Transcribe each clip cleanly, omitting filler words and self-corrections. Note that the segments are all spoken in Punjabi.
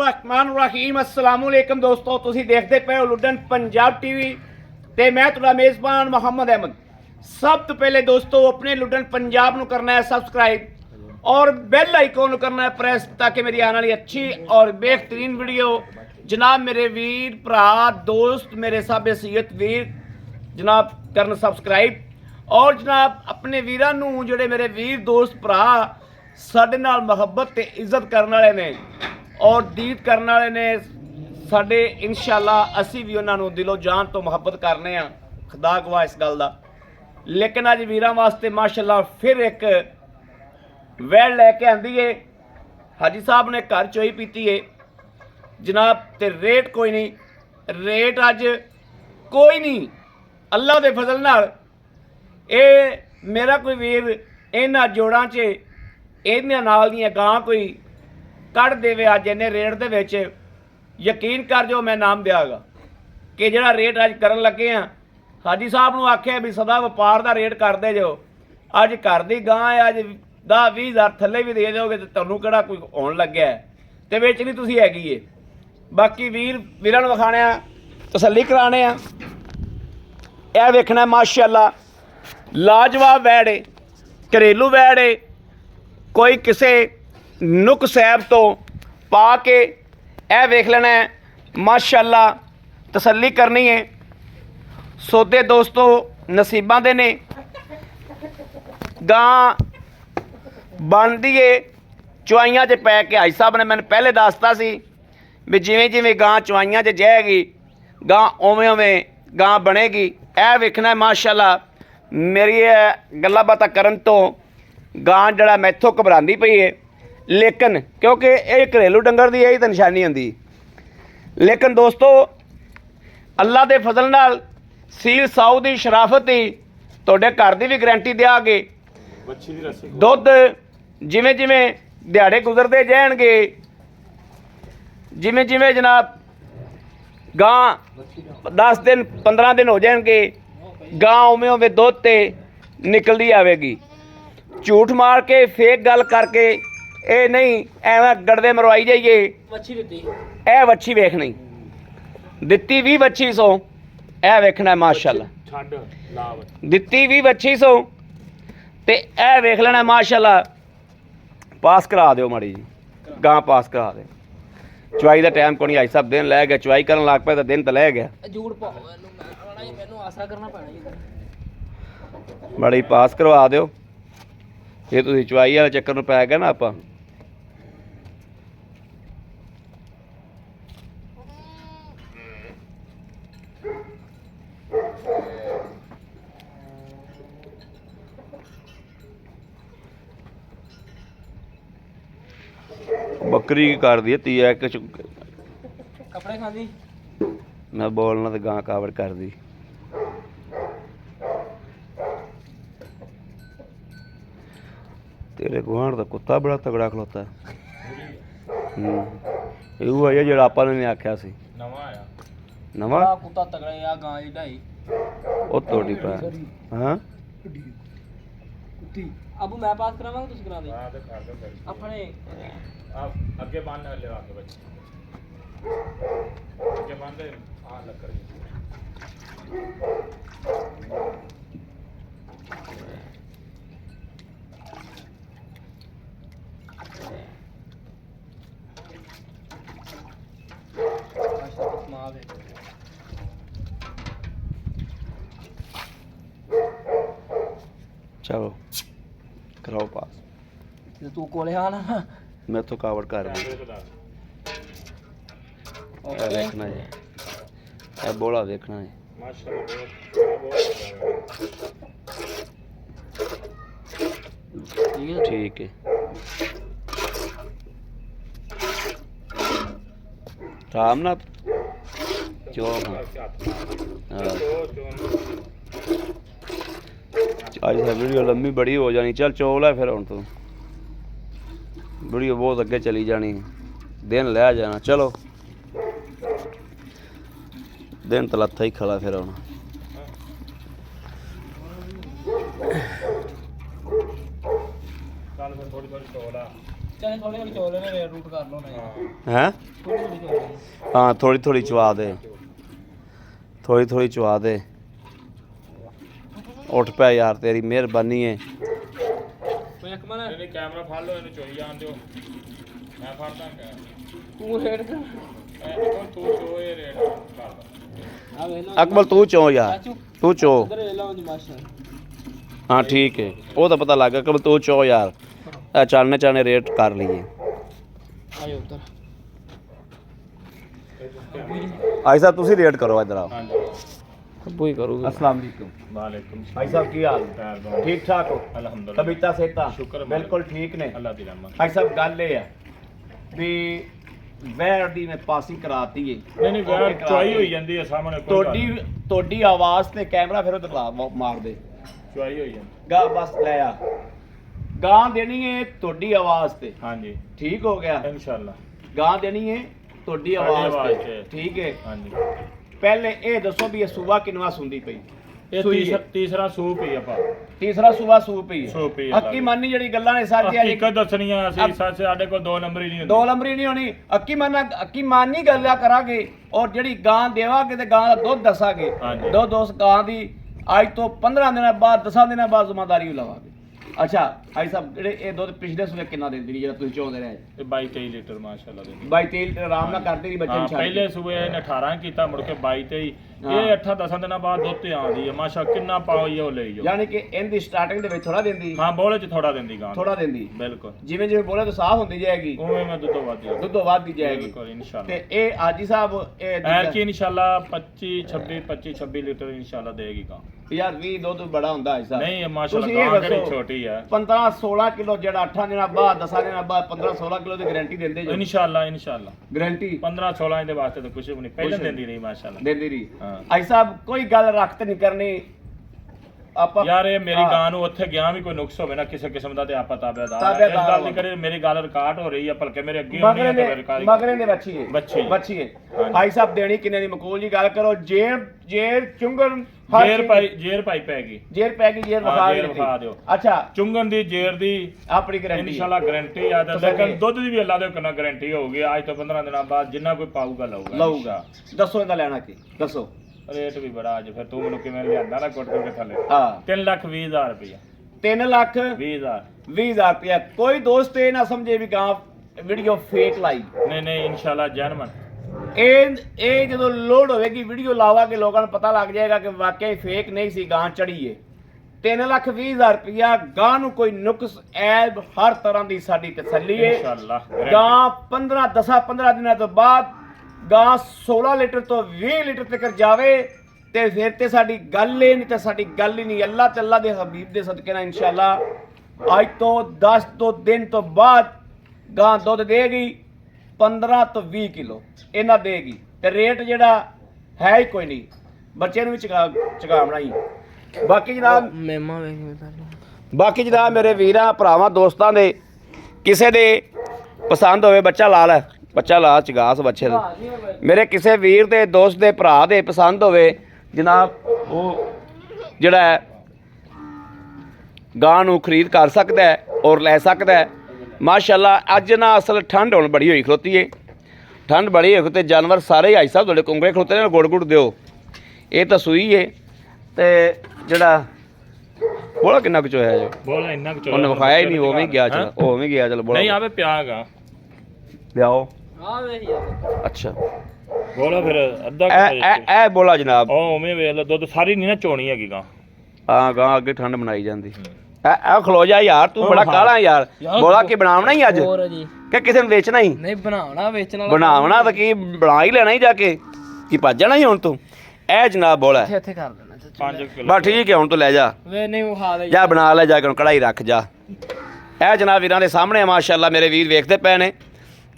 रहमान रहीम अस्सलाम वालेकुम दोस्तों, ਤੁਸੀਂ ਦੇਖਦੇ ਪਏ ਹੋ ਲੁੱਡਨ ਪੰਜਾਬ ਟੀਵੀ ਤੇ ਮੈਂ ਤੁਹਾਡਾ ਮੇਜ਼ਬਾਨ मोहम्मद अहमद। सब तो पहले दोस्तों अपने लुडन पंजाब ਨੂੰ करना है सब्सक्राइब और बेल आइकॉन करना है प्रेस ताकि मेरी आने वाली अच्छी और बेहतरीन वीडियो जनाब मेरे वीर भरा दोस्त मेरे सब सीयत वीर जनाब करन सब्सक्राइब और जनाब अपने वीरां नूं जिहड़े मेरे वीर दोस्त भरा साडे नाल मुहब्बत ते इज्जत करने वाले ने और दीद करने वाले ने साडे इंशाअल्लाह असी भी उन्होंने दिलों जान तो मुहब्बत करने आ, खुदा गवाह इस गल का। लेकिन अज वीरां वास्ते माशाअल्लाह फिर एक वैल लैके आंदी है। हाजी साहब ने घर चोई पीती है जनाब ते रेट कोई नहीं, रेट अज कोई नहीं अल्लाह के फजल नाल ये मेरा कोई वीर इन्हां जोड़ां च इन्हां नाल दियां गां कोई कढ़ देवे अज इन्ने रेट दे विच यकीन कर जो मैं नाम दियागा कि जिहड़ा रेट अज करन लगे हाँ हाजी साहब नूं आख्या भी सदा वपार का रेट कर दे जो अज घर दी गां है अज 10-20 हज़ार थल्ले भी दे दोगे तो तुहानूं किहड़ा कोई होण लग्या है ते वेचनी तुसीं हैगी है। बाकी वीरां नूं विखाणे आ तसल्ली कराने आ। यह वेखना माशाअल्लाह लाजवाब वैड़ है, घरेलू वैड़ है, कोई किसी नुक सैब तो पा के यह वेख लेना है माशाअल्लाह तसल्ली करनी है। सौदे दोस्तों नसीबां दे ने गां बनदी है चुआइयां च पै के हाई साहब ने मैंने पहले दसता सी भी जिवें जिवें गां चुआइयां च जाएगी गां उवें उवें गां बनेगी। यह वेखना है माशाअल्लाह मेरी गल्लां बातां करन तो गां जड़ा मैथों घबरांदी पई है, लेकिन क्योंकि ये घरेलू डंगर की यही तो निशानी होंदी। लेकिन दोस्तों अल्लाह के फजल नाल सील साऊ की शराफत की तुहाडे घर की भी गारंटी देंगे। दुध जिमें जिमें दिहाड़े गुजरते जाएंगे जिमें जिमें जनाब गां 10 दिन 15 दिन हो जाएंगे गां उवें उवें दुध ते निकलती आएगी। झूठ मार के फेक गल करके ये नहीं एवं गड़दे मरवाई जाइए। ए वच्छी वेखनी दिती भी 2500 ए वेखना माशाअल्लाह दिती भी 2500 ते ए वेख लेना माशाअल्लाह। पास करा दो माड़ी जी गां पास करा दे। चुवाई का टाइम को नहीं आई सब दिन लै गया चुवाई कर लग पे तो दिन तो लै गया बड़ी पास करवा दो ये तुसीं चुवाई वाले चक्कर में पै गए ना आप। बकरी की कर दी ती है कपड़े खादी मैं बोलना तो गां कावड़ कर दी। तेरे गुआढ़ का कुत्ता बड़ा तगड़ा खलोता है। यू है जो आपा ने आख्या सी नवा कुत्ता तगड़ा या गां दी ढाई ओ तोड़ी पा हां अब मैं पास करावांगा तुम करा दे हां तो कर दो अपने आप आगे बांध ले आके बच्चे आगे बांध हां लकड़ चलो कराओ पास तू कोले आना मैं तो कावड़ कर दी देखना है बोला देखना है ठीक है राम ना जो आज वीडियो लंबी बड़ी हो जानी चल चौल है फिर हम तो वीडियो बहुत अगे चली जानी दिन लै जाना। चलो दिन तो लत्था ही खड़ा फिर आना थोड़ी ਚਾਹੇ ਥੋੜੀ ਥੋੜੀ ਚੋਲੇ ਨੇ ਰੂਟ ਕਰ ਲਓ ਨਾ ਹੈ ਥੋੜੀ ਥੋੜੀ ਚੋਲੇ ਹਾਂ ਥੋੜੀ ਥੋੜੀ ਚਵਾ ਦੇ ਥੋੜੀ ਥੋੜੀ ਚਵਾ ਦੇ ਉੱਠ ਪਿਆ ਯਾਰ ਤੇਰੀ ਮਿਹਰਬਾਨੀ ਹੈ ਮੈਂ ਇੱਕ ਮਨ ਇਹਨੇ ਕੈਮਰਾ ਫੜ ਲਓ ਇਹਨੂੰ ਚੋਈ ਜਾਣ ਦਿਓ ਮੈਂ ਫੜਦਾ ਤੂੰ ਰੇਡ ਕਰ ਇਹ ਤੂੰ ਚੋ ਇਹ ਰੇਟ ਕਰਦਾ ਆ ਵੇਖ ਲਓ ਅਕਬਲ ਤੂੰ ਚੋ ਯਾਰ ਚਾਚੂ ਤੂੰ ਚੋ ਇਧਰ ਵੇਖ ਲਓ ਮਾਸ਼ਾ ਹਾਂ ਠੀਕ ਹੈ ਉਹ ਤਾਂ ਪਤਾ ਲੱਗ ਗਿਆ ਅਕਬਲ ਤੂੰ ਚੋ ਯਾਰ ਚਾਣੇ ਚਾਣੇ ਰੇਟ ਕਰ ਲਈਏ ਆਇਓ ਉਧਰ ਭਾਈ ਸਾਹਿਬ ਤੁਸੀਂ ਰੇਟ ਕਰੋ ਇਧਰ ਆਓ ਹਾਂਜੀ ਖੱਬੂ ਹੀ ਕਰੂਗਾ अस्सलाम वालेकुम ਵਾਲੇਕੁਮ भाई साहब की हाल ਸਲਾਮ ठीक ठाक हो ਅਲਹਮਦੁਲਿਲਾ तबीयत सेहत शुक्र है बिल्कुल ठीक ने ਅੱਲਾਹ ਦੀ ਰਹਿਮਤ भाई साहब गल ये है भी वैर दी मैं पासिंग कराती है ਨਹੀਂ ਨਹੀਂ ਵਿਆਹ ਚੁਆਈ ਹੋਈ ਜਾਂਦੀ ਹੈ ਸਾਹਮਣੇ ਕੋਈ ਗੱਲ ਨਹੀਂ। ਤੁਹਾਡੀ ਆਵਾਜ਼ ਤੇ ਕੈਮਰਾ ਫਿਰ ਉਧਰ ਲਾ ਮਾਰ ਦੇ ਚੁਆਈ ਹੋਈ ਜਾਂਦੀ ਗਾ ਬਸ ਲੈ ਆ ਗਾਂ ਦੇਣੀ ਹੈ ਤੁਹਾਡੀ ਆਵਾਜ਼ ਤੇ ਹਾਂਜੀ ਠੀਕ ਹੋ ਗਿਆ ਇਨਸ਼ਾਅੱਲਾ ਗਾਂ ਦੇਣੀ ਹੈ ਤੁਹਾਡੀ ਸਾਡੀ ਆਵਾਜ਼ ਆਵਾਜ਼ ਤੇ ਤੇ। ਠੀਕ ਹੈ ਹਾਂਜੀ ਪਹਿਲੇ ਇਹ ਦੱਸੋ ਵੀ ਇਹ ਸੂਬਾ ਕਿੰਨਵਾ ਸੁਣਦੀ ਪਈ ਇਹ ਸੂਈ ਹੈ। ਤੀਸਰਾ ਸੂਪ ਹੀ ਆਪਾਂ ਤੀਸਰਾ ਸੂਬਾ ਸੂਪ ਪਈ ਸੂਪ ਹੀ ਹੈ ਅੱਕੀ ਮਾਨੀ ਜਿਹੜੀ ਗੱਲਾਂ ਨੇ ਸਾਰੀਆਂ ਹਕੀਕਤ ਦੱਸਣੀ ਆ ਅਸੀਂ ਸੱਚ ਸਾਡੇ ਕੋਲ 2 ਨੰਬਰ ਹੀ ਨਹੀਂ ਹੁੰਦੇ ਦੋ ਲੰਬਰੀ ਨਹੀਂ ਹੋਣੀ ਅੱਕੀ ਮਾਨੀ ਗੱਲਾਂ ਕਰਾਂਗੇ ਔਰ ਜਿਹੜੀ ਗਾਂ ਦੇਵਾਂਗੇ ਤੇ ਗਾਂ ਦਾ ਦੁੱਧ ਦੱਸਾਂਗੇ ਹਾਂਜੀ। ਦੋ ਦੋਸਤ ਗਾਂ ਦੀ ਅੱਜ ਤੋਂ 15 ਦਿਨਾਂ ਬਾਅਦ 10 ਦਿਨਾਂ ਬਾਅਦ ਜ਼ਿੰਮੇਵਾਰੀ ਲਵਾਂਗੇ ਅੱਛਾ ਭਾਈ ਸਾਹਿਬ ਜਿਹੜੇ ਇਹ ਦੁੱਧ ਪਿਛਲੇ ਸੂਏ ਕਿੰਨਾ ਦਿੰਦੀ ਰਹੀ ਜਿਹੜਾ ਤੁਸੀਂ ਚਾਹੁੰਦੇ ਰਹੇ ਇਹ 22 23 ਲੀਟਰ ਮਾਸ਼ਾਅੱਲਾ ਦੇ ਬਾਈ ਤੇਲ ਤੇ ਆਰਾਮ ਨਾਲ ਕਰਦੇ ਨਹੀਂ ਬੱਚੇ ਹਾਂ ਨੂੰ ਛੱਡ ਪਹਿਲੇ ਸੂਏ ਇਹਨੇ 18 ਕੀਤਾ ਮੁੜ ਕੇ 22 23 ਇਹ 8-10 ਦਿਨਾਂ ਬਾਅਦ ਦੁੱਧ ਤੇ ਆਉਂਦੀ ਹੈ ਮਾਸ਼ਾ ਕਿੰਨਾ ਪਾਓ ਇਹ ਉਹ ਲਈ ਜਾਓ ਯਾਨੀ ਕਿ ਇਹਦੀ ਸਟਾਰਟਿੰਗ ਦੇ ਵਿੱਚ ਥੋੜਾ ਦਿੰਦੀ ਹਾਂ ਬੋਲੇ ਚ ਥੋੜਾ ਦਿੰਦੀ ਗਾਂ ਥੋੜਾ ਦਿੰਦੀ ਬਿਲਕੁਲ ਜਿਵੇਂ ਜਿਵੇਂ ਬੋਲੇ ਤਾਂ ਸਾਫ਼ ਹੁੰਦੀ ਜਾਏਗੀ ਉਵੇਂ ਮੈਂ ਦੁੱਧੋਂ ਵੱਧ ਜਾਊਗਾ ਦੁੱਧੋਂ ਵੱਧਦੀ ਜਾਏਗੀ ਬਿਲਕੁਲ ਇਨਸ਼ਾਅੱਲਾ ਤੇ ਇਹ ਆਜੀ ਸਾਹਿਬ ਇਹ ਐਰ ਕੀ ਇਨਸ਼ਾਅੱਲਾ 25 ਲੀਟਰ ਇਨਸ਼ਾਅੱਲਾ ਦੇਗੀ ਗਾਂ ਯਾਰ 20 ਦੁੱਧ ਬੜਾ ਹੁੰਦਾ ਹੈ ਸਾਹਿਬ ਨਹੀਂ ਇਹ ਮਾਸ਼ਾਅੱਲਾ ਤੁਸੀਂ ਇਹ ਗਾਂ ਕਿਹੜੀ ਦੱਸੋ। ਛੋਟੀ ਹੈ 15 16 ਕਿਲੋ ਜਿਹੜਾ 8 ਦਿਨਾਂ ਬਾਅਦ 10 ਦਿਨਾਂ ਬਾਅਦ 15 16 ਕਿਲੋ ਦੀ ਗਾਰੰਟੀ ਦਿੰਦੇ ਜੋ ਇਨਸ਼ਾਅੱਲਾ ਗਾਰੰਟੀ 15 16 ਇਹਦੇ ਵਾਸਤੇ ਤਾਂ ਕੁਝ ਵੀ ਨਹੀਂ ਪਹਿਲਾਂ ਦਿੰਦੀ ਰਹੀ ਮਾਸ਼ਾਅੱਲਾ ਦਿੰਦੀ ਰਹੀ ਹਾਂ ਆਈ ਸਾਹਿਬ ਕੋਈ ਗੱਲ ਰੱਖਤ ਨਹੀਂ ਕਰਨੀ ਆਪਾਂ ਯਾਰ ਇਹ ਮੇਰੀ ਹਾਂ। ਗਾਂ ਨੂੰ ਉੱਥੇ ਗਿਆ ਵੀ ਕੋਈ ਨੁਕਸ ਹੋਵੇ ਨਾ ਕਿਸੇ ਕਿਸਮ ਦਾ ਤੇ ਆਪਾਂ ਤਾਬੇਦਾਰ ਹਾਂ। ਇਸ ਤਾਬੇਦਾਰ ਗੱਲ ਦੀ ਕਰੇ ਮੇਰੀ ਗੱਲ ਰਿਕਾਰਡ ਹੋ ਰਹੀ ਹੈ ਭਲਕੇ ਮੇਰੇ ਅੱਗੇ ਮਗਰੇ ਹੁੰਦੀ ਹੈ ਦੇ ਤਾਂ ਰਿਕਾਰਡ ਮਗਰੇ ਦੇ ਬੱਚੀ ਹੈ ਬੱਚੀ। ਬੱਚੀ ਹੈ ਹਾਂਜੀ। ਆਈ ਸਾਹਿਬ ਦੇਣੀ ਕਿੰਨੇ ਦੀ ਮਕੂਲ ਜੀ ਗੱਲ ਕਰੋ ਜੇਰ ਚੁੰਗਣ ਹਰ ਜੇਰ ਪਾਈ ਪੈਗੀ ਜੇਰ ਪੈ ਗਈ ਜੇਰ ਹਾਂ, ਵਿਖਾ ਜੇਰ ਕੇ ਵਿਖਾ ਦਿਓ। ਅੱਛਾ ਚੁੰਗਣ ਦੀ ਜੇਰ ਦੀ ਆਪਣੀ ਗਾਰੰਟੀ ਇਨਸ਼ਾਅੱਲਾ ਗਾਰੰਟੀ ਆ ਤਸੱਲੀ। ਲੇਕਿਨ ਦੁੱਧ ਦੀ ਵੀ ਅੱਲਾ ਦੇ ਕਿੰਨਾ ਗਾਰੰਟੀ ਹੋਊਗੀ ਅੱਜ ਤੋਂ 15 ਦਿਨਾਂ ਬਾਅਦ ਜਿੰਨਾ ਕੋਈ ਪਾਊਗਾ ਲਊਗਾ ਲਊਗਾ ਦੱਸੋ ਇਹਦਾ ਲੈਣਾ ਕੀ ਦੱਸੋ ਰੇਟ ਵੀ ਬੜਾ ਅੱਜ ਫਿਰ ਤੂੰ ਮੈਨੂੰ ਕਿਵੇਂ ਲਿਆਂਦਾ ਨਾ ਕੁੱਟ ਕੇ ਥੱਲੇ ਹਾਂ 3,20,000 ਰੁਪਇਆ 3 ਲੱਖ 20,000 20,000 ਰੁਪਇਆ ਕੋਈ ਦੋਸਤ ਇਹ ਨਾ ਸਮਝੇ ਵੀ ਗਾਂ ਵੀਡੀਓ ਫੇਕ ਲਾਈ ਨਹੀਂ ਇਨਸ਼ਾਅੱਲਾ ਜੈਨੂਨ ਇਹ ਜਦੋਂ ਲੋਡ ਹੋਵੇਗੀ ਵੀਡੀਓ ਲਾਵਾਂਗੇ ਲੋਕਾਂ ਨੂੰ ਪਤਾ ਲੱਗ ਜਾਏਗਾ ਕਿ ਵਾਕਿਆ ਫੇਕ ਨਹੀਂ ਸੀ ਗਾਂ ਚੜੀ ਏ 3,20,000 ਰੁਪਇਆ ਗਾਂ ਨੂੰ ਕੋਈ ਨੁਕਸ ਐਬ ਹਰ ਤਰ੍ਹਾਂ ਦੀ ਸਾਡੀ ਤਸੱਲੀ ਏ ਇਨਸ਼ਾਅੱਲਾ ਗਾਂ 15 ਦਿਨਾਂ ਤੋਂ ਬਾਅਦ ਗਾਂ 16 ਲੀਟਰ ਤੋਂ 20 ਲੀਟਰ ਤੱਕ ਜਾਵੇ ਤੇ ਫਿਰ ਤੇ ਸਾਡੀ ਗੱਲ ਹੀ ਨਹੀਂ ਤੇ ਸਾਡੀ ਗੱਲ ਹੀ ਨਹੀਂ ਅੱਲਾਹ ਤੇ ਅੱਲਾਹ ਦੇ ਹਬੀਬ ਦੇ ਸਦਕੇ ਨਾਲ ਇਨਸ਼ਾਅੱਲਾ ਅੱਜ ਤੋਂ 10 ਤੋਂ ਦਿਨ ਤੋਂ ਬਾਅਦ ਗਾਂ ਦੁੱਧ ਦੇਗੀ 15 ਤੋਂ 20 ਕਿਲੋ ਇਹਨਾਂ ਦੇਗੀ ਤੇ ਰੇਟ ਜਿਹੜਾ ਹੈ ਹੀ ਕੋਈ ਨਹੀਂ ਬੱਚੇ ਨੂੰ ਵੀ ਚਗਾਵਣਾ ਹੀ ਬਾਕੀ ਜਨਾਬ ਮੇਮਾ ਵੇਖ ਬਾਕੀ ਜਨਾਬ ਮੇਰੇ ਵੀਰਾਂ ਭਰਾਵਾਂ ਦੋਸਤਾਂ ਦੇ ਕਿਸੇ ਦੇ ਪਸੰਦ ਹੋਵੇ ਬੱਚਾ ਲਾ ਚਗਾਸ ਬੱਚੇ ਨੂੰ ਮੇਰੇ ਕਿਸੇ ਵੀਰ ਦੇ ਦੋਸਤ ਦੇ ਭਰਾ ਦੇ ਪਸੰਦ ਹੋਵੇ ਜਨਾਬ ਉਹ ਜਿਹੜਾ ਹੈ ਗਾਂ ਨੂੰ ਖਰੀਦ ਕਰ ਸਕਦਾ ਹੈ ਔਰ ਲੈ ਸਕਦਾ ਹੈ ਮਾਸ਼ਾਅੱਲਾ ਅੱਜ ਨਾ ਅਸਲ ਠੰਡ ਹੁਣ ਬੜੀ ਹੋਈ ਖਲੋਤੀ ਏ ਠੰਡ ਬੜੀ ਹੋਈ ਤੇ ਜਾਨਵਰ ਸਾਰੇ ਆਈ ਸਾਹਿਬ ਤੁਹਾਡੇ ਕੁੰਗੜੇ ਖਲੋਤੇ ਨੇ ਗੁੜ ਦਿਓ ਇਹ ਤਾਂ ਸੂਈ ਏ ਤੇ ਜਿਹੜਾ ਬੋਲਾ ਕਿੰਨਾ ਕੁ ਚੋਇਆ ਜੋ ਬੋਲ ਇੰਨਾ ਕੁ ਉਹਨੇ ਵਿਖਾਇਆ ਹੀ ਨਹੀਂ ਉਵੇਂ ਹੀ ਗਿਆ ਚਲ ਉਵੇਂ ਗਿਆ ਚਲ ਬੋਲਾ ਨਹੀਂ ਆਵੇ ਪਿਆਗਾ ਲਿਆਓ ਆ ਵੇਖ ਯਾਰ ਅੱਛਾ ਬੋਲਾ ਫਿਰ ਅੱਧਾ ਇਹ ਬੋਲਾ ਜਨਾਬ ਉਹ ਉਵੇਂ ਵੇਖ ਲੈ ਦੁੱਧ ਸਾਰੀ ਨਹੀਂ ਨਾ ਚੋਣੀ ਹੈਗੀ ਗਾਂ ਹਾਂ ਗਾਂ ਅੱਗੇ ਠੰਡ ਬਣਾਈ ਜਾਂਦੀ ਇਹ ਖਲੋ ਜਾ ਯਾਰ ਤੂੰ ਬੜਾ ਕਾਲਾ ਯਾਰ ਬੋਲਾ ਕੀ ਬਣਾਉਣਾ ਹੀ ਅੱਜ ਹੋਰ ਜੀ ਕਿ ਕਿਸੇ ਨੂੰ ਵੇਚਣਾ ਹੀ ਨਹੀਂ ਬਣਾਉਣਾ ਵੇਚਣਾ ਬਣਾਉਣਾ ਤਾਂ ਕੀ ਬਣਾ ਹੀ ਲੈਣਾ ਹੀ ਜਾ ਕੇ ਕੀ ਭੱਜ ਜਾਣਾ ਹੀ ਹੁਣ ਤੂੰ ਇਹ ਜਨਾਬ ਬੋਲਾ ਇੱਥੇ ਕਰ ਦੇਣਾ ਚਾਚੂ 5 ਕਿਲੋ ਬਸ ਠੀਕ ਹੈ ਹੁਣ ਤੂੰ ਲੈ ਜਾ ਵੇ ਨਹੀਂ ਉਹ ਖਾ ਦੇ ਜਾ ਬਣਾ ਲੈ ਜਾ ਕੇ ਹੁਣ ਕੜਾਈ ਰੱਖ ਜਾ ਇਹ ਜਨਾਬ ਵੀਰਾਂ ਦੇ ਸਾਹਮਣੇ ਮਾਸ਼ਾਅੱਲਾ ਮੇਰੇ ਵੀਰ ਵੇਖਦੇ ਪਏ ਨੇ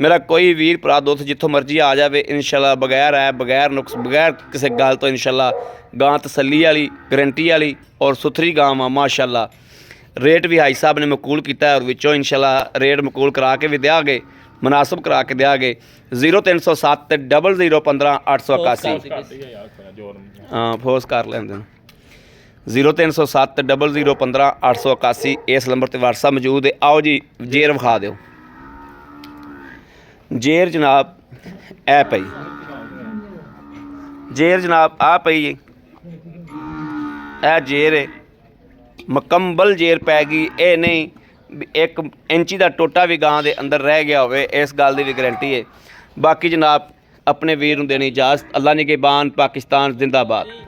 ਮੇਰਾ ਕੋਈ ਵੀਰ ਭਰਾ ਦੋਸਤ ਜਿੱਥੋਂ ਮਰਜ਼ੀ ਆ ਜਾਵੇ ਇਨਸ਼ਾਅੱਲਾ ਬਗੈਰ ਨੁਕਸ ਬਗੈਰ ਕਿਸੇ ਗੱਲ ਤੋਂ ਇਨਸ਼ਾਅੱਲਾ ਗਾਂ ਤਸੱਲੀ ਵਾਲੀ ਗਾਰੰਟੀ ਵਾਲੀ ਔਰ ਸੁਥਰੀ ਗਾਂ ਆ ਮਾਸ਼ਾਅੱਲਾ ਰੇਟ ਵੀ ਹਾਈ ਸਾਹਿਬ ਨੇ ਮਕੂਲ ਕੀਤਾ ਔਰ ਵਿੱਚੋਂ ਇਨਸ਼ਾਅੱਲਾ ਰੇਟ ਮਕੂਲ ਕਰਾ ਕੇ ਵੀ ਦਿਆਂਗੇ ਮੁਨਾਸਬ ਕਰਾ ਕੇ ਦਿਆਂਗੇ 0307 0015 881 ਹਾਂ ਫੋਰਸ ਕਰ ਲੈਂਦੇ ਨੇ 0307 0015 881 ਇਸ ਨੰਬਰ ਤੇ WhatsApp ਮੌਜੂਦ ਹੈ ਆਓ ਜੀ ਜੇਰ ਵਿਖਾ ਦਿਓ ਜੇਰ ਜਨਾਬ ਇਹ ਪਈ, ਜੇਰ ਜਨਾਬ ਆ ਪਈ ਜੀ, ਇਹ ਜੇਰ ਹੈ, ਮੁਕੰਮਲ ਜੇਰ ਪੈ ਗਈ। ਇਹ ਨਹੀਂ ਵੀ 1 ਇੰਚੀ ਦਾ ਟੋਟਾ ਵੀ ਗਾਂ ਦੇ ਅੰਦਰ ਰਹਿ ਗਿਆ ਹੋਵੇ, ਇਸ ਗੱਲ ਦੀ ਵੀ ਗਾਰੰਟੀ ਹੈ। ਬਾਕੀ ਜਨਾਬ ਆਪਣੇ ਵੀਰ ਨੂੰ ਦੇਣੀ ਇਜਾਜ਼ਤ। ਅੱਲਾ ਨਿਗਹਿਬਾਨ, ਪਾਕਿਸਤਾਨ ਜ਼ਿੰਦਾਬਾਦ।